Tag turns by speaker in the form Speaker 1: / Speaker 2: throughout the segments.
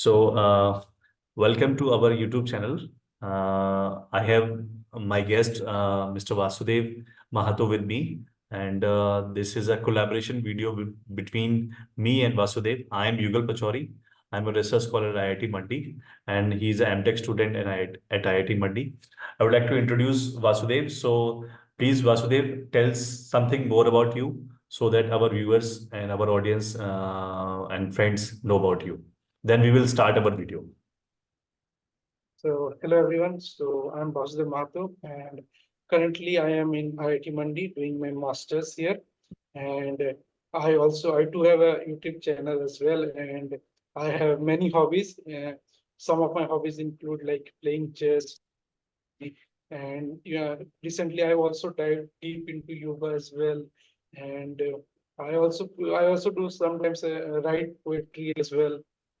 Speaker 1: Welcome to our YouTube channel. I have my guest, Mr. Vasudev Mahato, with me, and this is a collaboration video between me and Vasudev. I am Yugal Pachori. I'm a research scholar at IIT Mandi, and he's an MTech student at IIT Mandi. I would like to introduce Vasudev. So, please, Vasudev, tell us something more about you so that our viewers and our audience and friends know about you. Then we will start our video.
Speaker 2: So hello everyone. So I'm Basudev Mahato and currently I am in IIT Mandi doing my masters here. And I too have a YouTube channel as well, and I have many hobbies. Some of my hobbies include like playing chess, and recently I also dived deep into yoga as well. And I also do sometimes write poetry as well.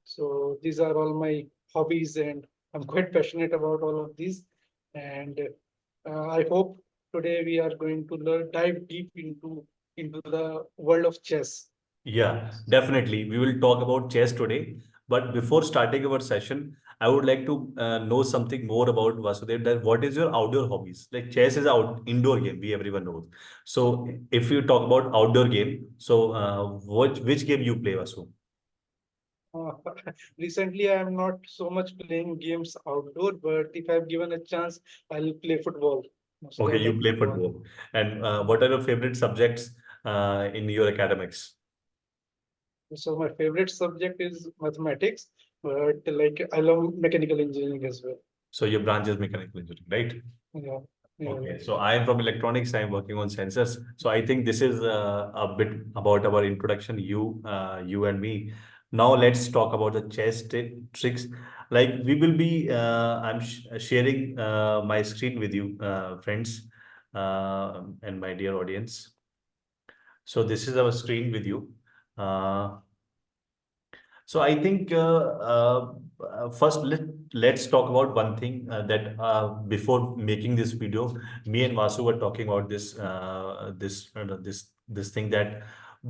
Speaker 2: So these are all my hobbies, and I'm quite passionate about all of these. And I hope today we are going to dive deep into the world of chess.
Speaker 1: Yeah, definitely. We will talk about chess today. But before starting our session, I would like to know something more about Vasudev. That what is your outdoor hobbies? Like chess is out indoor game, we everyone knows. So if you talk about outdoor game, so which game you play, Vasu?
Speaker 2: Uh, Recently, I am not so much playing games outdoor, but if I'm given a chance, I'll play football. Mostly, I
Speaker 1: Okay, you
Speaker 2: like
Speaker 1: play
Speaker 2: football.
Speaker 1: football. And what are your favorite subjects in your academics?
Speaker 2: So my favorite subject is mathematics, but like I love mechanical engineering as well.
Speaker 1: So your branch is mechanical engineering, right?
Speaker 2: Yeah, yeah,
Speaker 1: Okay, so I am from electronics. I am working on sensors. So I think this is a bit about our introduction, you and me. Now let's talk about the chess tricks. Like we will be, I'm sh sharing my screen with you, friends, and my dear audience. So this is our screen with you. Uh, so I think first let's talk about one thing that before making this video, me and Vasu were talking about this thing that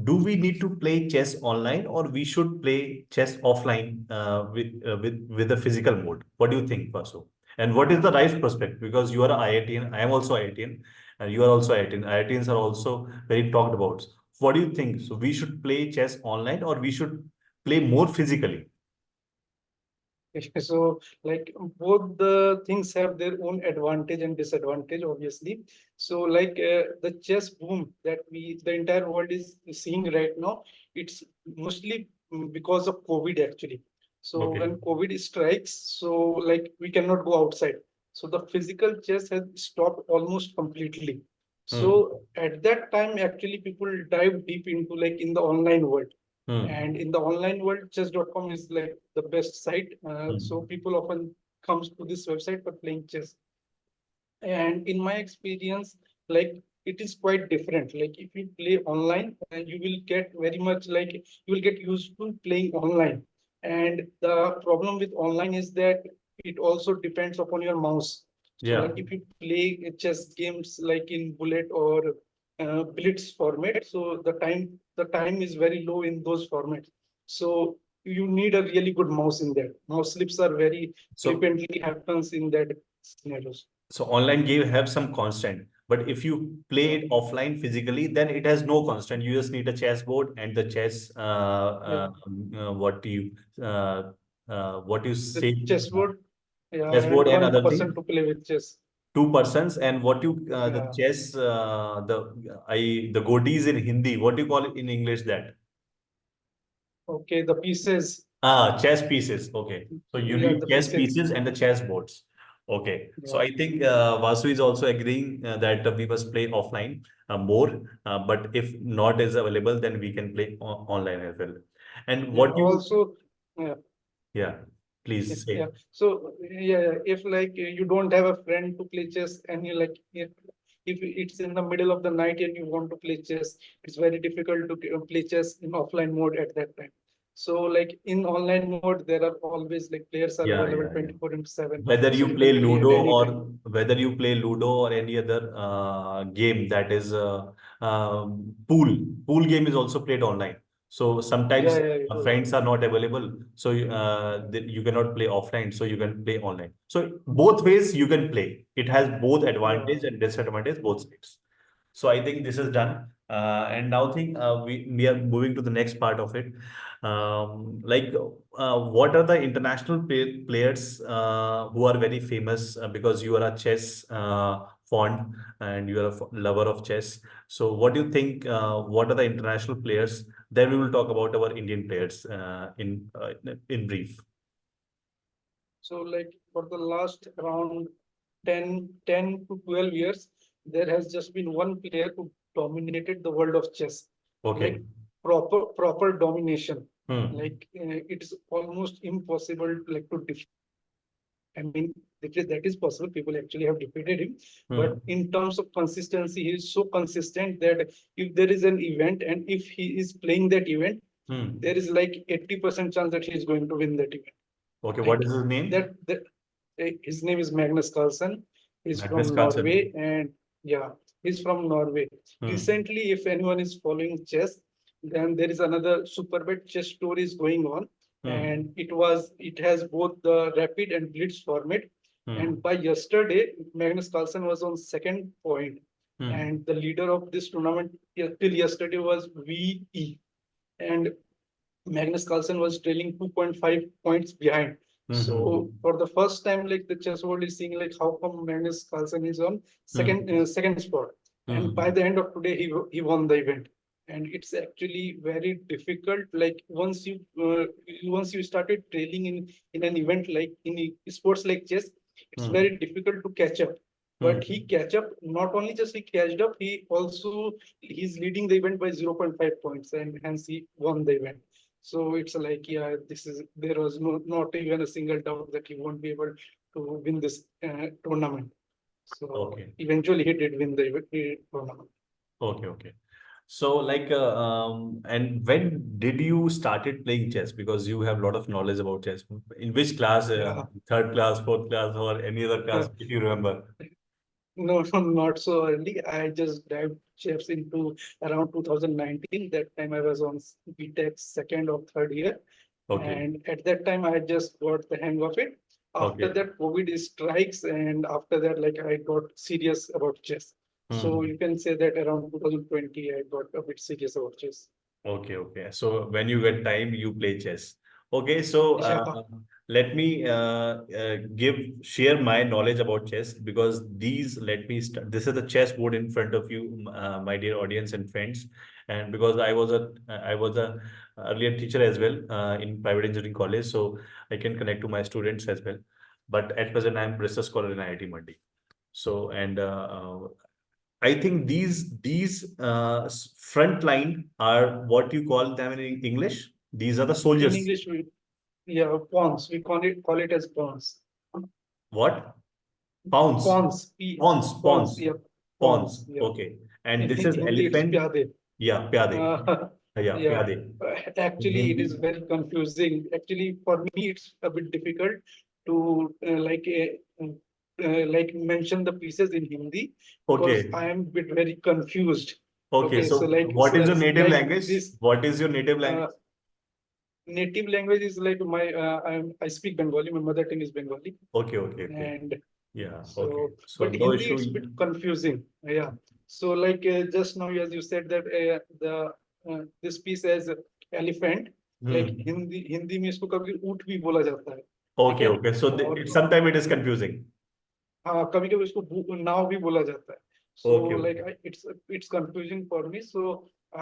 Speaker 1: do we need to play chess online or we should play chess offline with the physical mode? What do you think, Vasu? And what is the right perspective? Because you are an IITian, I am also IITian, and you are also IITian. IITians are also very talked about. What do you think? So we should play chess online or we should play more physically?
Speaker 2: So, like both the things have their own advantage and disadvantage, obviously. So, like the chess boom that the entire world is seeing right now, it's mostly because of COVID actually. So,
Speaker 1: Okay.
Speaker 2: when COVID strikes, so like we cannot go outside. So, the physical chess has stopped almost completely.
Speaker 1: Hmm.
Speaker 2: So, at that time, actually, people dive deep into like in the online world,
Speaker 1: Hmm.
Speaker 2: and in the online world, chess.com is like the best site. So
Speaker 1: Hmm.
Speaker 2: people often comes to this website for playing chess. And in my experience, like it is quite different. Like if you play online, you will get very much like you will get used to playing online. And the problem with online is that it also depends upon your mouse. So like
Speaker 1: Yeah.
Speaker 2: if you play chess games like in bullet or blitz format, so the time is very low in those formats. So you need a really good mouse in there. Mouse slips are very
Speaker 1: So
Speaker 2: frequently happens in that scenarios.
Speaker 1: so online game have some constant, but if you play
Speaker 2: Yeah,
Speaker 1: it offline physically, then it has no constant. You just need a chessboard and the chess.
Speaker 2: yeah.
Speaker 1: What you
Speaker 2: The
Speaker 1: say,
Speaker 2: chessboard, yeah,
Speaker 1: chessboard
Speaker 2: and
Speaker 1: and
Speaker 2: one
Speaker 1: other
Speaker 2: person
Speaker 1: thing.
Speaker 2: to play with chess.
Speaker 1: Two persons and what you the
Speaker 2: Yeah.
Speaker 1: chess the goatees in Hindi. What do you call it in English that?
Speaker 2: Okay, the pieces.
Speaker 1: Ah, chess pieces. Okay. So you
Speaker 2: Yeah,
Speaker 1: need
Speaker 2: the
Speaker 1: chess
Speaker 2: pieces.
Speaker 1: pieces and the chess boards. Okay. So
Speaker 2: Yeah.
Speaker 1: I think Vasu is also agreeing that we must play offline more. But if not is available, then we can play online as well. And
Speaker 2: Yeah.
Speaker 1: what you,
Speaker 2: Also, yeah.
Speaker 1: yeah, please
Speaker 2: Yeah.
Speaker 1: say.
Speaker 2: So yeah, if like you don't have a friend to play chess, and you like if it's in the middle of the night and you want to play chess, it's very difficult to play chess in offline mode at that time. So like in online mode, there are always like players are
Speaker 1: Yeah,
Speaker 2: available
Speaker 1: yeah, yeah.
Speaker 2: 24/7,
Speaker 1: Whether
Speaker 2: so
Speaker 1: you
Speaker 2: you
Speaker 1: play
Speaker 2: can play at
Speaker 1: Ludo
Speaker 2: any
Speaker 1: or
Speaker 2: time.
Speaker 1: whether you play Ludo or any other game that is pool game is also played online. So
Speaker 2: Yeah,
Speaker 1: sometimes
Speaker 2: yeah, it was.
Speaker 1: friends are not available, so you cannot play offline, so you can play online. So both ways you can play. It has both
Speaker 2: Yeah.
Speaker 1: advantage and disadvantage, both sides. So I think this is done. And now think we are moving to the next part of it. What are the international players who are very famous because you are a chess fond and you are a lover of chess. So what do you think? What are the international players? Then we will talk about our Indian players in brief.
Speaker 2: So like for the last around 10 to 12 years, there has just been one player who dominated the world of chess, like
Speaker 1: Okay.
Speaker 2: proper domination.
Speaker 1: Hmm.
Speaker 2: Like it's almost impossible like to I mean, that is possible. People actually have defeated him. But
Speaker 1: Hmm.
Speaker 2: in terms of consistency, he is so consistent that if there is an event and if he is playing that event,
Speaker 1: Hmm.
Speaker 2: there is like 80% chance that he is going to win that event.
Speaker 1: Okay. What
Speaker 2: Like
Speaker 1: is his name?
Speaker 2: that his name is Magnus Carlsen. He's
Speaker 1: Magnus
Speaker 2: from
Speaker 1: Carlsen.
Speaker 2: Norway, and yeah, he's from Norway.
Speaker 1: Hmm.
Speaker 2: Recently, if anyone is following chess, then there is another super big chess stories going on,
Speaker 1: Hmm.
Speaker 2: and it has both the rapid and blitz format.
Speaker 1: Hmm.
Speaker 2: And by yesterday, Magnus Carlsen was on second point,
Speaker 1: Hmm.
Speaker 2: and the leader of this tournament till yesterday was VE, and Magnus Carlsen was trailing 2.5 points behind.
Speaker 1: Hmm.
Speaker 2: So for the first time, like the chess world is seeing like how come Magnus Carlsen is on
Speaker 1: Hmm.
Speaker 2: second spot, and by
Speaker 1: Hmm.
Speaker 2: the end of today, he won the event. And it's actually very difficult. Like once you started trailing in an event like sports like chess, it's
Speaker 1: Hmm.
Speaker 2: very difficult to catch up.
Speaker 1: Hmm.
Speaker 2: But he catch up. Not only just he catched up, he's leading the event by 0.5 points, and hence he won the event. So it's like, yeah, there was not even a single doubt that he won't be able to win this tournament. So
Speaker 1: Okay.
Speaker 2: eventually he did win the tournament.
Speaker 1: Okay. Okay. So, and when did you started playing chess? Because you have a lot of knowledge about chess. In which class?
Speaker 2: Yeah.
Speaker 1: Third class, fourth class, or any other class, if you remember?
Speaker 2: No, no, not so early. I just dived chefs into around 2019. That time I was on BTech second or third year.
Speaker 1: Okay.
Speaker 2: And at that time, I just got the hang of it. After
Speaker 1: Okay.
Speaker 2: that, COVID strikes. And after that, like I got serious about chess. So
Speaker 1: Hmm.
Speaker 2: you can say that around 2020, I got a bit serious about chess.
Speaker 1: Okay, okay. So when you get time, you play chess. Okay, so
Speaker 2: Yeah.
Speaker 1: let me share my knowledge about chess because let me start. This is the chessboard in front of you, my dear audience and friends. And because I was a earlier teacher as well in private engineering college, so I can connect to my students as well. But at present, I'm research scholar in IIT Mandi. So I think front line are what you call them in English. These are the
Speaker 2: In
Speaker 1: soldiers.
Speaker 2: English, yeah, pawns. We call it as pawns.
Speaker 1: What? Pawns.
Speaker 2: Pawns.
Speaker 1: Pawns.
Speaker 2: Pawns.
Speaker 1: Pawns.
Speaker 2: Yeah.
Speaker 1: Pawns.
Speaker 2: Pawns. Yeah.
Speaker 1: Okay. And
Speaker 2: In
Speaker 1: this is
Speaker 2: Hindi, it's
Speaker 1: elephant.
Speaker 2: pyade.
Speaker 1: Yeah, pyade.
Speaker 2: Uh,
Speaker 1: Yeah,
Speaker 2: yeah,
Speaker 1: pyade. In
Speaker 2: actually, it is
Speaker 1: Hindi.
Speaker 2: very confusing. Actually, for me, it's a bit difficult to like mention the pieces in Hindi because
Speaker 1: Okay.
Speaker 2: I am a bit very confused.
Speaker 1: Okay.
Speaker 2: Okay, so
Speaker 1: So what is your native
Speaker 2: like
Speaker 1: language?
Speaker 2: this
Speaker 1: What is your native
Speaker 2: uh,
Speaker 1: language?
Speaker 2: native language is like I speak Bengali. My mother tongue is Bengali,
Speaker 1: Okay, okay, okay.
Speaker 2: and
Speaker 1: Yeah, okay.
Speaker 2: so,
Speaker 1: So
Speaker 2: but
Speaker 1: no
Speaker 2: Hindi,
Speaker 1: issue.
Speaker 2: it's a bit confusing. Yeah. So, like just now, as you said that the this piece as elephant, like
Speaker 1: Hmm.
Speaker 2: Hindi में इसको कभी ऊँट भी बोला जाता है, ठीक
Speaker 1: Okay,
Speaker 2: है?
Speaker 1: okay. So
Speaker 2: और
Speaker 1: sometimes it is confusing.
Speaker 2: हाँ कभी कभी इसको नाव भी बोला जाता है. So
Speaker 1: Okay,
Speaker 2: like
Speaker 1: okay.
Speaker 2: it's confusing for me. So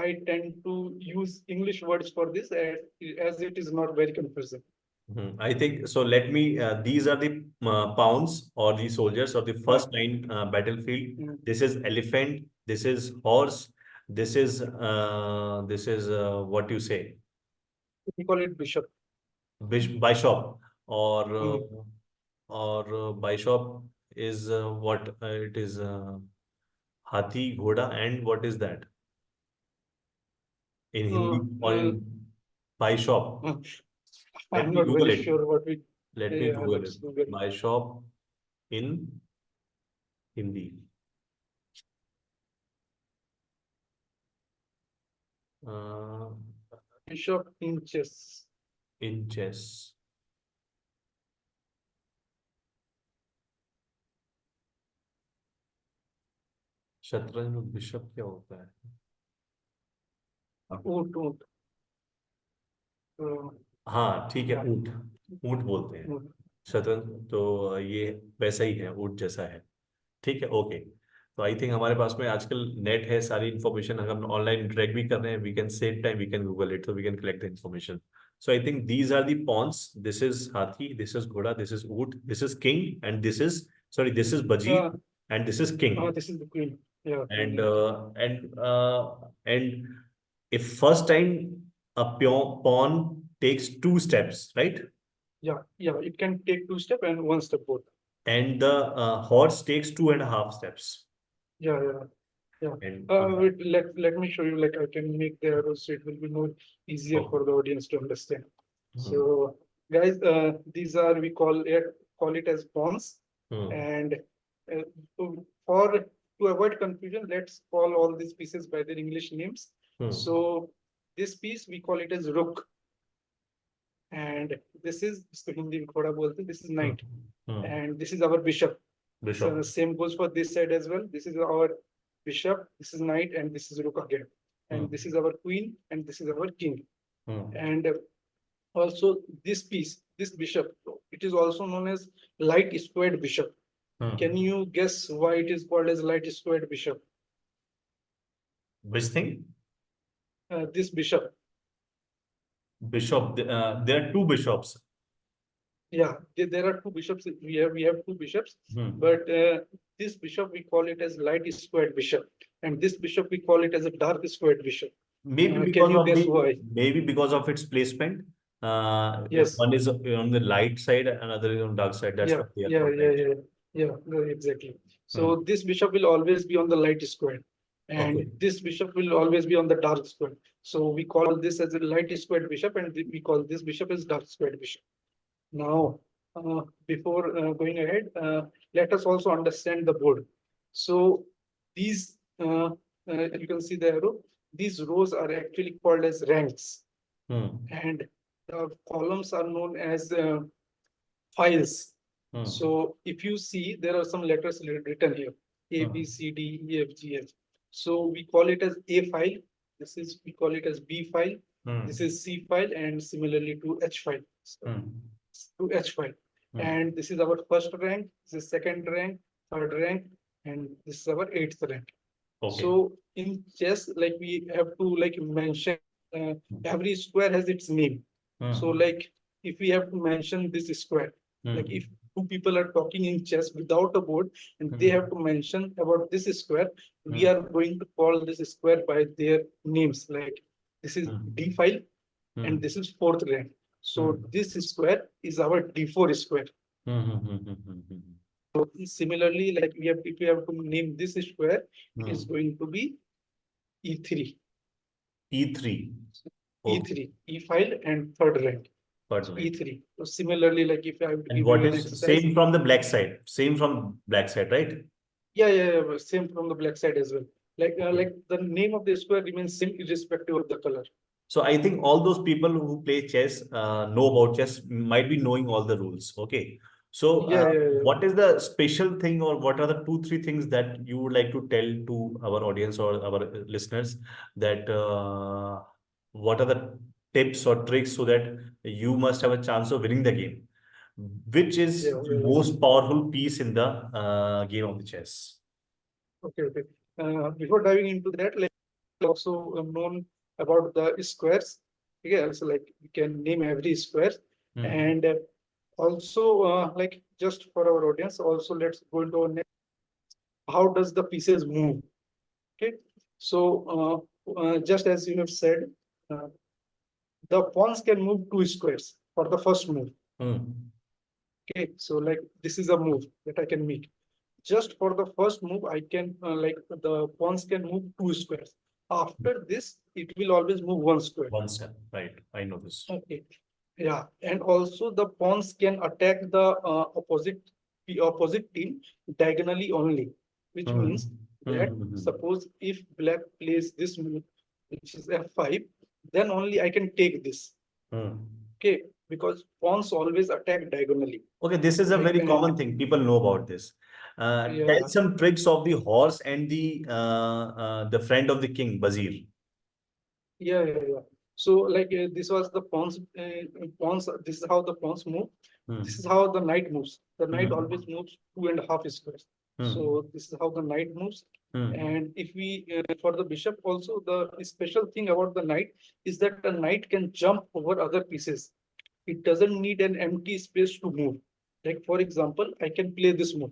Speaker 2: I tend to use English words for this as it is not very confusing.
Speaker 1: I think so. Let me. These are the pounds or the soldiers of the
Speaker 2: Yeah.
Speaker 1: first line battlefield.
Speaker 2: Mm.
Speaker 1: This is elephant. This is horse. This is what you say,
Speaker 2: We call it bishop.
Speaker 1: bishop or
Speaker 2: Mm.
Speaker 1: bishop is what it is hathi, ghoda, and what is that in Hindi
Speaker 2: So
Speaker 1: or in bishop? Let
Speaker 2: I'm
Speaker 1: me
Speaker 2: not
Speaker 1: Google
Speaker 2: very
Speaker 1: it.
Speaker 2: sure what we.
Speaker 1: Let me
Speaker 2: Yeah,
Speaker 1: Google it.
Speaker 2: let's Google.
Speaker 1: Bishop in Hindi. Uh,
Speaker 2: Bishop in chess.
Speaker 1: In chess. शतरंज में bishop क्या होता है?
Speaker 2: ऊंट ऊंट। तो,
Speaker 1: हाँ ठीक है,
Speaker 2: yeah,
Speaker 1: ऊंट। ऊंट बोलते हैं
Speaker 2: ऊंट।
Speaker 1: शतरंज, तो ये वैसा ही है, ऊंट जैसा है। ठीक है, ओके। तो आई थिंक हमारे पास में आजकल नेट है, सारी इन्फॉर्मेशन अगर हम ऑनलाइन इंटरेक्ट भी कर रहे हैं, we can save time, we can Google it, so we can collect the information. So I think these are the pawns, this is हाथी, दिस इज घोड़ा, दिस इज ऊंट, this is king, and this is, sorry, this is
Speaker 2: Uh,
Speaker 1: बजीर, and this is king.
Speaker 2: this is the queen. Yeah, queen.
Speaker 1: And
Speaker 2: Yeah,
Speaker 1: and if first time a pawn takes two steps, right?
Speaker 2: yeah, yeah. It can take two step and one step both.
Speaker 1: And the horse takes 2.5 steps.
Speaker 2: Yeah, yeah. Yeah.
Speaker 1: And
Speaker 2: Wait, let me show you, like I can make the arrows so it will be more easier
Speaker 1: oh,
Speaker 2: for the audience to understand.
Speaker 1: hmm,
Speaker 2: So guys, these are, we call it as pawns.
Speaker 1: hmm,
Speaker 2: And uh, to avoid confusion, let's call all these pieces by their English names.
Speaker 1: hmm,
Speaker 2: So this piece we call it as rook, and this is, इसको हिंदी में घोड़ा बोलते हैं, this is
Speaker 1: hmm,
Speaker 2: knight,
Speaker 1: hmm.
Speaker 2: and this is our bishop. So
Speaker 1: Bishop.
Speaker 2: same goes for this side as well. This is our bishop, this is knight, and this is rook again.
Speaker 1: Hmm,
Speaker 2: And this is our queen, and this is our king.
Speaker 1: hmm,
Speaker 2: And also this piece, this bishop, it is also known as light squared bishop. Can
Speaker 1: hmm.
Speaker 2: you guess why it is called as light squared bishop?
Speaker 1: Which thing?
Speaker 2: This bishop.
Speaker 1: Bishop. There are two bishops.
Speaker 2: Yeah, there are two bishops. We have two bishops,
Speaker 1: Hmm.
Speaker 2: but this bishop we call it as light squared bishop, and this bishop we call it as a dark squared bishop.
Speaker 1: Maybe
Speaker 2: Can
Speaker 1: because
Speaker 2: you
Speaker 1: of
Speaker 2: guess
Speaker 1: the,
Speaker 2: why?
Speaker 1: maybe because of its placement. If
Speaker 2: Yes.
Speaker 1: one is on the light side, another is on dark side. That's
Speaker 2: Yeah,
Speaker 1: why they are
Speaker 2: yeah,
Speaker 1: called
Speaker 2: yeah,
Speaker 1: light.
Speaker 2: yeah, yeah, no, exactly.
Speaker 1: Hmm.
Speaker 2: So this bishop will always be on the light square, and
Speaker 1: Okay.
Speaker 2: this bishop will always be on the dark square. So we call this as a light squared bishop, and we call this bishop as dark squared bishop. Now, before going ahead, let us also understand the board. So these, you can see the arrow. These rows are actually called as ranks,
Speaker 1: Hmm.
Speaker 2: and the columns are known as files.
Speaker 1: Hmm.
Speaker 2: So if you see, there are some letters written here, A, B,
Speaker 1: Hmm.
Speaker 2: C, D, E, F, G, H. So we call it as A file. This is, we call it as B file.
Speaker 1: Hmm.
Speaker 2: This is C file, and similarly to H file. So,
Speaker 1: Hmm.
Speaker 2: to H file.
Speaker 1: Hmm.
Speaker 2: And this is our first rank, this is second rank, third rank, and this is our eighth rank.
Speaker 1: Okay.
Speaker 2: So in chess, like we have to like mention every square has its name. So
Speaker 1: Hmm.
Speaker 2: like if we have to mention this square, like
Speaker 1: Hmm.
Speaker 2: if two people are talking in chess without a board and they
Speaker 1: Hmm.
Speaker 2: have to mention about this square, we
Speaker 1: Hmm.
Speaker 2: are going to call this square by their names. Like this is
Speaker 1: Hmm.
Speaker 2: D file
Speaker 1: Hmm.
Speaker 2: and this is fourth rank. So
Speaker 1: Hmm.
Speaker 2: this square is our D4 square.
Speaker 1: Hmm. Hmm.
Speaker 2: Similarly, like we have, if we have to name this square, it is
Speaker 1: Hmm.
Speaker 2: going to be E3.
Speaker 1: E3. Okay.
Speaker 2: E3, E file and third rank. So
Speaker 1: Pardon me.
Speaker 2: E3. So similarly, like if I have to
Speaker 1: And
Speaker 2: give you
Speaker 1: what
Speaker 2: an
Speaker 1: is
Speaker 2: exercise,
Speaker 1: same from the black side? Same from black side, right?
Speaker 2: yeah, same from the black side as well. Like the name of the square remains same irrespective of the color.
Speaker 1: So I think all those people who play chess, know about chess, might be knowing all the rules. Okay. So
Speaker 2: Yeah.
Speaker 1: what is the special thing, or what are the two, three things that you would like to tell to our audience or our listeners, that what are the tips or tricks so that you must have a chance of winning the game? Which
Speaker 2: Yeah,
Speaker 1: is the
Speaker 2: yeah, yeah.
Speaker 1: most powerful piece in the game of the chess?
Speaker 2: Okay. Before diving into that, like also known about the squares. Yeah, so like we can name every square,
Speaker 1: Hmm.
Speaker 2: and also like just for our audience, also let's go into our next. How does the pieces move? Okay, so just as you have said, uh, the pawns can move two squares for the first move.
Speaker 1: Hmm.
Speaker 2: Okay, so like this is a move that I can make. Just for the first move, I can like the pawns can move two squares. After this, it will always move one square.
Speaker 1: One step, right? I know this.
Speaker 2: Okay, yeah, and also the pawns can attack the opposite team diagonally only, which
Speaker 1: Hmm.
Speaker 2: means
Speaker 1: Hmm.
Speaker 2: that
Speaker 1: Hmm.
Speaker 2: suppose if black plays this move, which is F5, then only I can take this. Okay, because pawns always attack diagonally.
Speaker 1: Okay, this is a
Speaker 2: Like,
Speaker 1: very common thing. People know about this. Tell
Speaker 2: yeah,
Speaker 1: some tricks of the horse and the friend of the king, Bazir.
Speaker 2: yeah. So like this was the pawns. Pawns. This is how the pawns move. This is
Speaker 1: Hmm.
Speaker 2: how the knight moves. The knight
Speaker 1: Hmm.
Speaker 2: always moves 2.5 squares.
Speaker 1: Hmm.
Speaker 2: So this is how the knight moves.
Speaker 1: Hmm.
Speaker 2: And if we for the bishop also, the special thing about the knight is that a knight can jump over other pieces. It doesn't need an empty space to move. Like for example, I can play this move.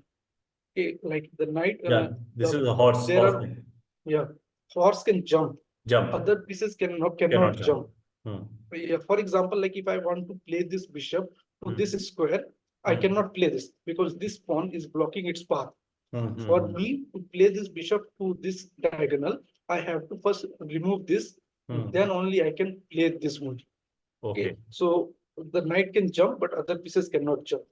Speaker 2: Okay, like the knight.
Speaker 1: Yeah, this is a horse,
Speaker 2: There
Speaker 1: horse
Speaker 2: are,
Speaker 1: thing.
Speaker 2: yeah, horse can jump.
Speaker 1: Jump,
Speaker 2: Other pieces
Speaker 1: cannot
Speaker 2: cannot
Speaker 1: jump.
Speaker 2: jump.
Speaker 1: Hmm.
Speaker 2: Yeah, for example, like if I want to play this bishop to this
Speaker 1: Hmm.
Speaker 2: square, I
Speaker 1: Hmm.
Speaker 2: cannot play this because this pawn is blocking its path.
Speaker 1: Hmm.
Speaker 2: For
Speaker 1: Hmm.
Speaker 2: me to play this bishop to this diagonal, I have to first remove this, then
Speaker 1: Hmm.
Speaker 2: only I can play this move. Okay,
Speaker 1: Okay.
Speaker 2: so the knight can jump, but other pieces cannot jump.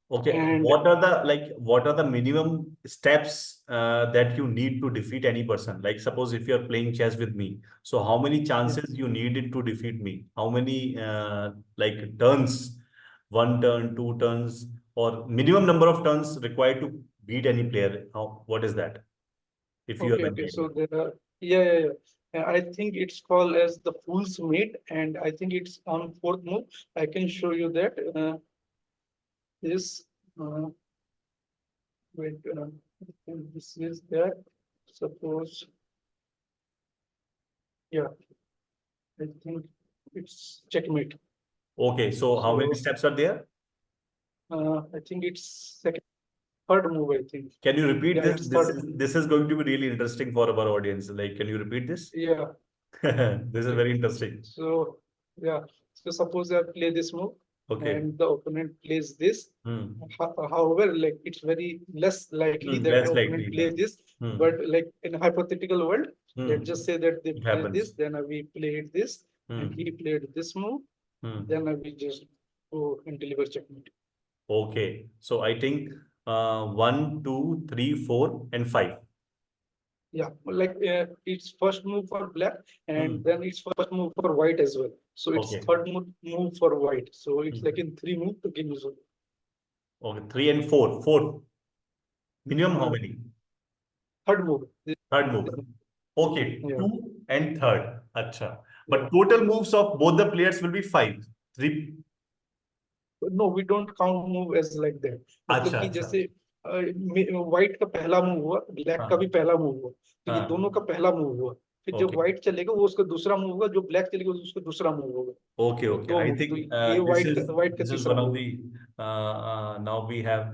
Speaker 1: Okay,
Speaker 2: And
Speaker 1: what are the minimum steps that you need to defeat any person? Like suppose if you're playing chess with me, so how many
Speaker 2: yeah,
Speaker 1: chances you needed to defeat me? How many like turns? One turn, two turns, or minimum number of turns required to beat any player? What is that? If you have any
Speaker 2: okay.
Speaker 1: idea.
Speaker 2: So there are, yeah. I think it's called as the fool's mate, and I think it's on fourth move. I can show you that. This uh, wait, this is that. Suppose, yeah, I think it's checkmate.
Speaker 1: Okay, so how many
Speaker 2: So
Speaker 1: steps are there?
Speaker 2: I think it's third move. I think,
Speaker 1: Can you repeat
Speaker 2: yeah,
Speaker 1: this?
Speaker 2: it's
Speaker 1: This
Speaker 2: third
Speaker 1: is
Speaker 2: move.
Speaker 1: this is going to be really interesting for our audience. Like, can you repeat this?
Speaker 2: Yeah,
Speaker 1: This is
Speaker 2: okay.
Speaker 1: very interesting.
Speaker 2: So yeah, so suppose I play this move,
Speaker 1: Okay.
Speaker 2: and the opponent plays this.
Speaker 1: Hmm.
Speaker 2: However, like it's very less likely that the
Speaker 1: Less
Speaker 2: opponent
Speaker 1: likely.
Speaker 2: play
Speaker 1: Yeah.
Speaker 2: this,
Speaker 1: Hmm.
Speaker 2: but like in a hypothetical world, let's just
Speaker 1: Hmm.
Speaker 2: say that they
Speaker 1: It
Speaker 2: play
Speaker 1: happens.
Speaker 2: this, then we played this, and he
Speaker 1: Hmm.
Speaker 2: played this move,
Speaker 1: Hmm.
Speaker 2: then we just go and deliver checkmate.
Speaker 1: Okay. So I think one, two, three, four, and five.
Speaker 2: Yeah, like it's first move for black, and
Speaker 1: Hmm.
Speaker 2: then it's first move for white as well. So it's
Speaker 1: Okay.
Speaker 2: move for white. So it's like
Speaker 1: Hmm.
Speaker 2: in three move to game zone.
Speaker 1: Okay. Three and four. Four. Minimum how
Speaker 2: Uh,
Speaker 1: many?
Speaker 2: third move.
Speaker 1: Third move. Okay.
Speaker 2: Yeah,
Speaker 1: Two and third. Acha.
Speaker 2: yeah.
Speaker 1: But total moves of both the players will be five. Three.
Speaker 2: No, we don't count move as like that. मतलब
Speaker 1: अच्छा
Speaker 2: कि
Speaker 1: अच्छा
Speaker 2: जैसे white का पहला move हुआ, black का भी
Speaker 1: हाँ
Speaker 2: पहला मूव हुआ, तो ये दोनों
Speaker 1: हाँ
Speaker 2: का पहला मूव हुआ। फिर जब
Speaker 1: ओके
Speaker 2: व्हाइट चलेगा वो उसका दूसरा मूव होगा, जो ब्लैक चलेगा उसका दूसरा मूव होगा।
Speaker 1: okay
Speaker 2: तो
Speaker 1: okay
Speaker 2: दो
Speaker 1: I
Speaker 2: मूव, तो
Speaker 1: think
Speaker 2: ये व्हाइट का
Speaker 1: this is
Speaker 2: तीसरा
Speaker 1: one of
Speaker 2: move
Speaker 1: the now we have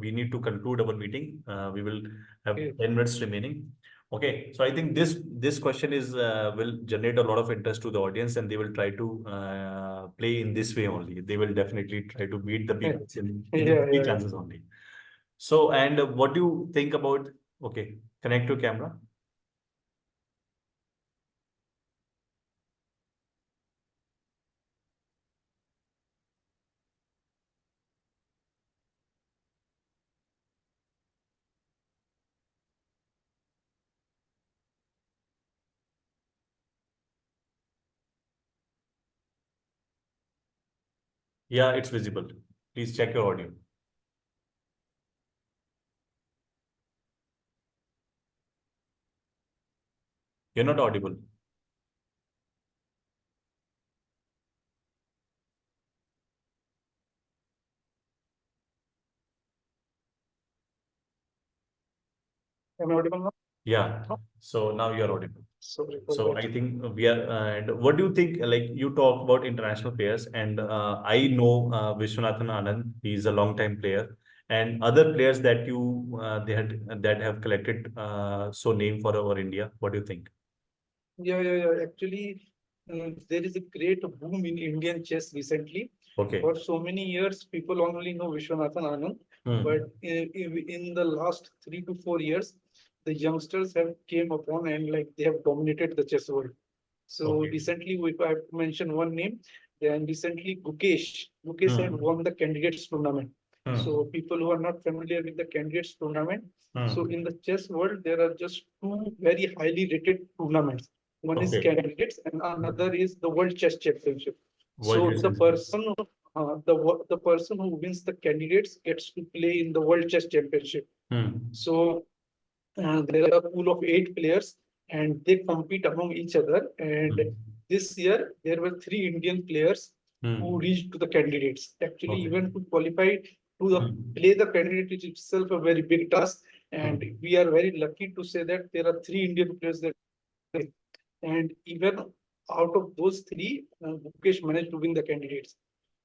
Speaker 1: we need to conclude our meeting we will have
Speaker 2: है।
Speaker 1: 10 minutes remaining. Okay, so I think this question is will generate a lot of interest to the audience and they will try to play in this way only. They will definitely try to beat the people in the three
Speaker 2: Yeah.
Speaker 1: chances only. So and what do you think about, okay, connect to camera. Yeah, it's visible. Please check your audio. You're not audible.
Speaker 2: Am I audible now?
Speaker 1: Yeah.
Speaker 2: No?
Speaker 1: So now you're audible.
Speaker 2: Sorry for
Speaker 1: So
Speaker 2: that.
Speaker 1: I think we are. And what do you think? Like you talk about international players, and I know Vishwanathan Anand. He's a long time player, and other players that you that have collected so name for our India. What do you think?
Speaker 2: Yeah. Actually, there is a great boom in Indian chess recently.
Speaker 1: Okay.
Speaker 2: For so many years, people only know Vishwanathan Anand, but
Speaker 1: Hmm.
Speaker 2: in the last 3 to 4 years, the youngsters have came upon and like they have dominated the chess world. So
Speaker 1: Okay.
Speaker 2: recently, if I have to mention one name, then recently Gukesh had
Speaker 1: Hmm.
Speaker 2: won the candidates tournament. So
Speaker 1: Hmm.
Speaker 2: people who are not familiar with the candidates tournament, so
Speaker 1: Hmm.
Speaker 2: in the chess world, there are just two very highly rated tournaments. One is
Speaker 1: Okay.
Speaker 2: candidates, and another is the World Chess Championship.
Speaker 1: World
Speaker 2: So
Speaker 1: Chess
Speaker 2: the
Speaker 1: Championship.
Speaker 2: person, the person who wins the candidates gets to play in the World Chess Championship.
Speaker 1: Hmm.
Speaker 2: So there are a pool of 8 players, and they compete among each other. And
Speaker 1: Hmm.
Speaker 2: this year, there were 3 Indian players who
Speaker 1: Hmm.
Speaker 2: reached to the candidates. Actually,
Speaker 1: Okay.
Speaker 2: even to qualify to
Speaker 1: Hmm.
Speaker 2: play the candidate is itself a very big task. And
Speaker 1: Hmm.
Speaker 2: we are very lucky to say that there are 3 Indian players that, and even out of those three, Mukesh managed to win the candidates.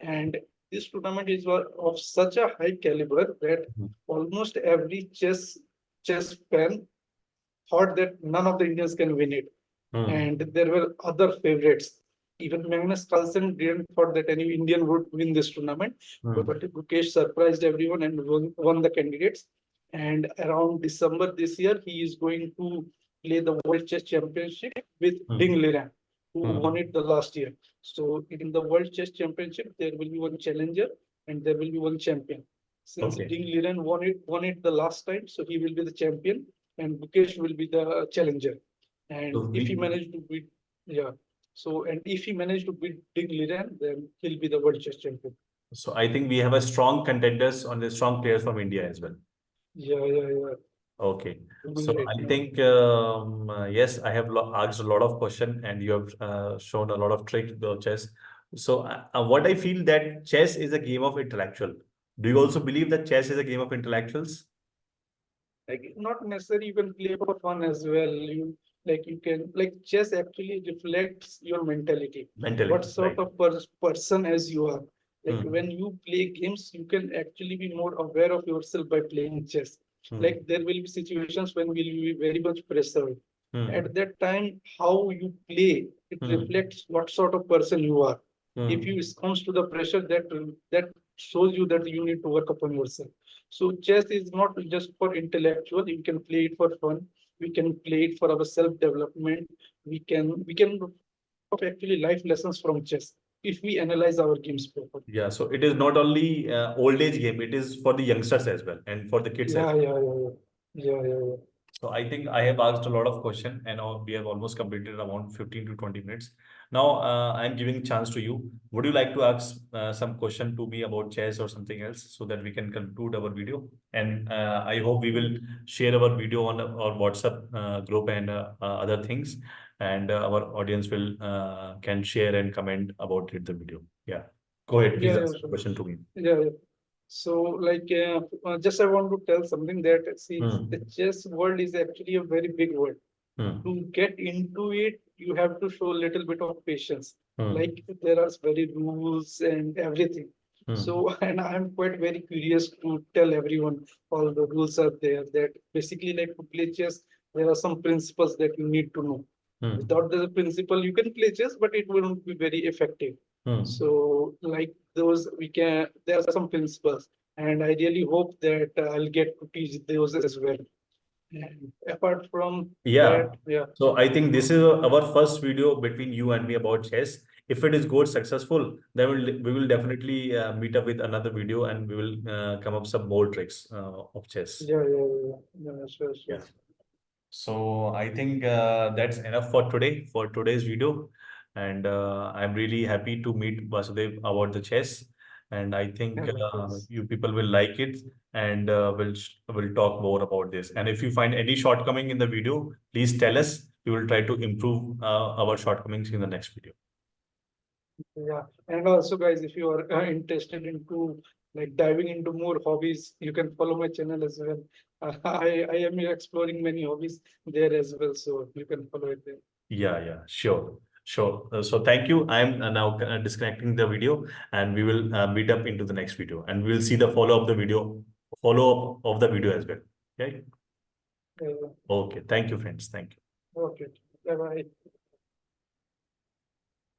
Speaker 2: And this tournament is of such a high caliber that
Speaker 1: Hmm.
Speaker 2: almost every chess fan thought that none of the Indians can win it.
Speaker 1: Hmm.
Speaker 2: And there were other favorites. Even Magnus Carlsen didn't thought that any Indian would win this tournament, but
Speaker 1: Hmm.
Speaker 2: Mukesh surprised everyone and won the candidates. And around December this year, he is going to play the World Chess Championship with Ding
Speaker 1: Hmm.
Speaker 2: Liren, who won
Speaker 1: Hmm.
Speaker 2: it the last year. So in the World Chess Championship, there will be one challenger and there will be one champion. Since
Speaker 1: Okay.
Speaker 2: Ding Liren won it the last time, so he will be the champion, and Mukesh will be the challenger. And
Speaker 1: So
Speaker 2: if he
Speaker 1: we,
Speaker 2: managed to beat, yeah. So and if he managed to beat Ding Liren, then he'll be the world chess champion.
Speaker 1: so I think we have a strong contenders on the strong players from India as well.
Speaker 2: Yeah, yeah, yeah.
Speaker 1: Okay. So
Speaker 2: Dominate.
Speaker 1: I think yes, I have asked a lot of question and you have shown a lot of tricks to chess. So what I feel that chess is a game of intellectual. Do you also believe that chess is a game of intellectuals?
Speaker 2: Like not necessarily you can play for fun as well. You can like chess actually reflects your mentality. What
Speaker 1: Mentality,
Speaker 2: sort
Speaker 1: right?
Speaker 2: of person as you are. Like
Speaker 1: Hmm.
Speaker 2: when you play games, you can actually be more aware of yourself by playing chess.
Speaker 1: Hmm.
Speaker 2: Like there will be situations when will you be very much pressured.
Speaker 1: Hmm.
Speaker 2: At that time, how you play, it
Speaker 1: Hmm.
Speaker 2: reflects what sort of person you are. If
Speaker 1: Hmm.
Speaker 2: you comes to the pressure, that shows you that you need to work upon yourself. So chess is not just for intellectual. You can play it for fun. We can play it for our self development. We can actually life lessons from chess if we analyze our games properly.
Speaker 1: Yeah, so it is not only old age game, it is for the youngsters as well and for the kids as
Speaker 2: Yeah,
Speaker 1: well.
Speaker 2: yeah, yeah, yeah, yeah, yeah,
Speaker 1: So I think I have asked a lot of questions and we have almost completed around 15 to 20 minutes. Now I'm giving chance to you. Would you like to ask some question to me about chess or something else so that we can conclude our video? And I hope we will share our video on our WhatsApp group and other things. And our audience will can share and comment about it, the video. Yeah. Go ahead,
Speaker 2: yeah,
Speaker 1: please
Speaker 2: yeah,
Speaker 1: ask a
Speaker 2: sure.
Speaker 1: question to me.
Speaker 2: Yeah, yeah. So, just I want to tell something that see, the
Speaker 1: Hmm.
Speaker 2: chess world is actually a very big world. To
Speaker 1: Hmm.
Speaker 2: get into it, you have to show a little bit of patience.
Speaker 1: Hmm.
Speaker 2: Like there are very rules and everything.
Speaker 1: Hmm.
Speaker 2: So, and I'm quite very curious to tell everyone all the rules are there. That basically, like to play chess, there are some principles that you need to know.
Speaker 1: Hmm.
Speaker 2: Without the principle, you can play chess, but it won't be very effective.
Speaker 1: Hmm.
Speaker 2: So, like those, there are some principles, and I really hope that I'll get to teach those as well. And apart from
Speaker 1: Yeah.
Speaker 2: that, yeah,
Speaker 1: So I think this is our first video between you and me about chess. If it is good, successful, then we will definitely meet up with another video and we will come up some more tricks of chess.
Speaker 2: yeah, yeah, yeah, yeah, sure, sure.
Speaker 1: Yeah. So I think that's enough for today, for today's video. And I'm really happy to meet Vasudev about the chess. And I think
Speaker 2: Yeah, likewise.
Speaker 1: you people will like it and will talk more about this. And if you find any shortcoming in the video, please tell us. We will try to improve our shortcomings in the next video.
Speaker 2: Yeah, and also, guys, if you are interested into like diving into more hobbies, you can follow my channel as well. I am exploring many hobbies there as well, so you can follow it there.
Speaker 1: Yeah, yeah, sure. Sure. So thank you. I'm now disconnecting the video and we will meet up into the next video and we'll see the follow up of the video as well. Okay.
Speaker 2: Yeah,
Speaker 1: Okay. Thank you, friends. Thank you.
Speaker 2: okay. Bye bye.